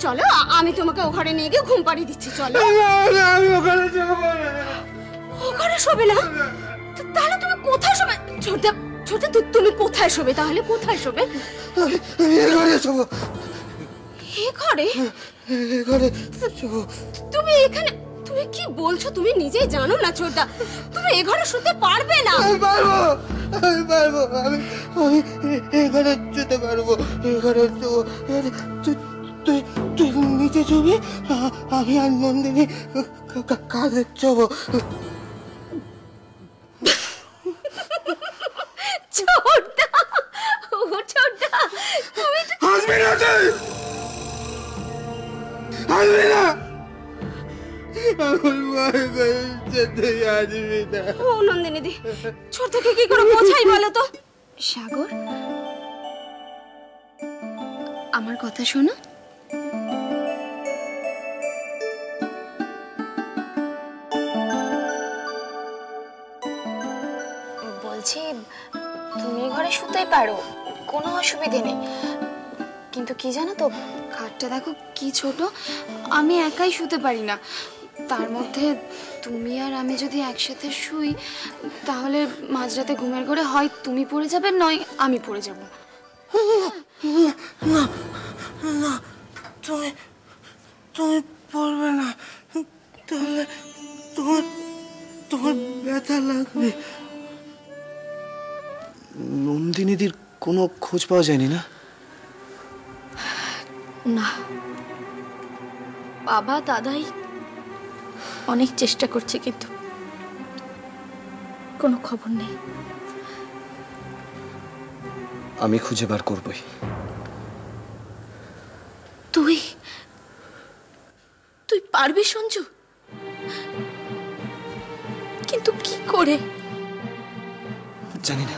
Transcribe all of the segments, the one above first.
চলো আমি তোমাকে ও ঘরে নিয়ে গিয়ে ঘুম পাড়িয়ে দিচ্ছি। চলো। আমি ওখানে যাবো না। ও ঘরে শোবে না? তাহলে তুমি কোথায় শোবে? ছোটদা ছোটদা তুমি কোথায় শোবে তাহলে? কোথায় শোবে? আমি এ ঘরে যাবো। এ ঘরে? এ ঘরে যাবো। তুমি এখানে তুমি কি বলছো? তুমি নিজেই জানো না ছোটদা তুমি এ ঘরে শুতে পারবে না। আমি পারবো, আমি পারবো, আমি এ ঘরে যেতে পারবো, এ ঘরে যাবো। তুই তুই নিচে যাবি, আমি আর নন্দিনী কাঁধে যাবো। ছোটদা, ও ছোটদা, তুমি আসবি না তুই, আসবি না। আমার মায়ের কাছে তুই আসবি না। ও নন্দিনী দি, ছোটদাকে কি করে বোঝাই বলো তো? সাগর, আমার কথা শোনো। বলছি তুমি ঘরে শুতেই পারো, কোনো অসুবিধে নেই, কিন্তু কি জানো তো খাটটা দেখো কি ছোট, আমি একাই শুতে পারি না। তার মধ্যে তুমি আর আমি যদি একসাথে শুই তাহলে মাঝরাতে ঘুমের ঘরে হয় তুমি পড়ে যাবে নয় আমি পড়ে যাব। না না, তুমি তুমি পড়বে না, তাহলে তোমার তোমার ব্যথা লাগবে। নন্দিনীদির কোনো খোঁজ পাওয়া যায়নি না? না, বাবা দাদাই অনেক চেষ্টা করছে কিন্তু কোনো খবর নেই। আমি খুঁজে বার করবই। তুই তুই পারবি সঞ্জু? কিন্তু কি করে? জানি না,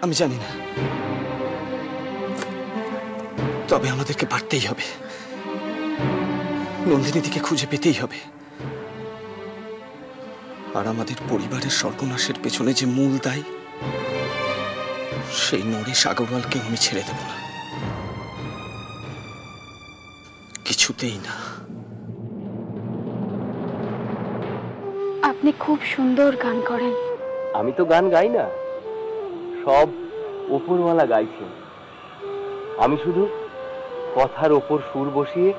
আমি জানি না, তবে আমাদেরকে পারতেই হবে। নন্দিনীদিকে খুঁজে পেতেই হবে। আর আমাদের পরিবারের সর্বনাশের পেছনে যে মূল দায়, সেই নরেশ আগরওয়ালকে আমি ছেড়ে দেব না, কিছুতেই না। আপনি খুব সুন্দর গান করেন। আমি তো গান গাই না, সব ওপরওয়ালা গাইছেন। আমি শুধু কথার ওপর সুর বসিয়ে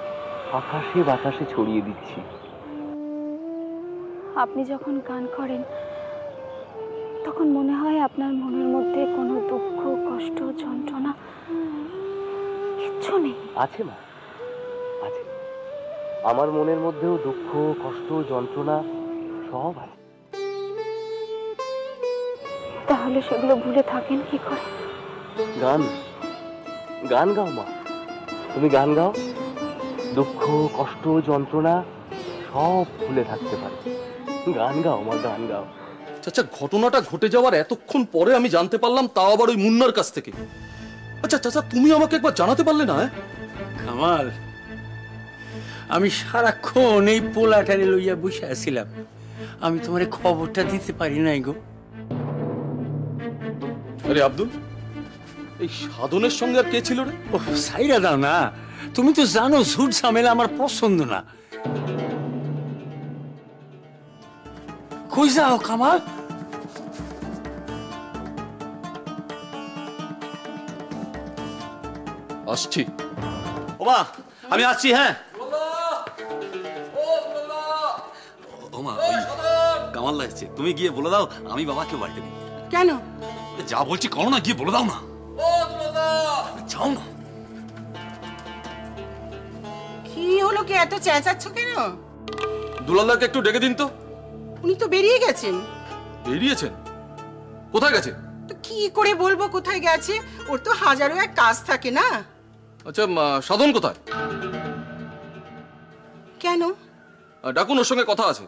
আকাশে বাতাসে ছড়িয়ে দিচ্ছি। আপনি যখন গান করেন তখন মনে হয় আপনার মনের মধ্যে কোনো দুঃখ কষ্ট যন্ত্রণা কিচ্ছু নেই। আছে মা, আছে। আমার মনের মধ্যেও দুঃখ কষ্ট যন্ত্রণা সব আছে। তাহলে সেগুলো ভুলে থাকেন কি করে? গান গান গাও মা, তুমি গান গাও, দুঃখ কষ্ট যন্ত্রণা সব ভুলে থাকতে পারে। গান গাও মা, গান গাও। আচ্ছা, ঘটনাটা ঘটে যাওয়ার এতক্ষণ পরে আমি জানতে পারলাম, তাও আবার ওই মুন্নার কাছ থেকে। আচ্ছা চাচা, তুমি আমাকে একবার জানাতে পারলে না? কামাল, আমি সারাক্ষণ এই পোলাটারে লইয়া বসে আছিলাম, আমি তোমার খবরটা দিতে পারি নাই গো। আরে আব্দুল, এই সাধনের সঙ্গে আর কে ছিল রে? ও সাইরা দাও না, তুমি তো জানো ঝুট ঝামেলা আমার পছন্দ না। কই যাও কামাল? আসছি। ওমা, আমি আসছি। হ্যাঁ ওমা, ওই কামাল লাগছে, তুমি গিয়ে বলে দাও আমি বাবাকে বাড়িতে নেই। কেন? যা বলছি করো না, গিয়ে বলে দাও না। যাও না। কি হলো, কে এত চেঁচাচ্ছ কেন? দুলালদাকে একটু ডেকে দিন তো। উনি তো বেরিয়ে গেছেন। বেরিয়েছেন? কোথায় গেছে? তো কি করে বলবো কোথায় গেছে, ওর তো হাজারো এক কাজ থাকে না। আচ্ছা, সাধন কোথায়? কেন? ডাকুন, ওর সঙ্গে কথা আছে।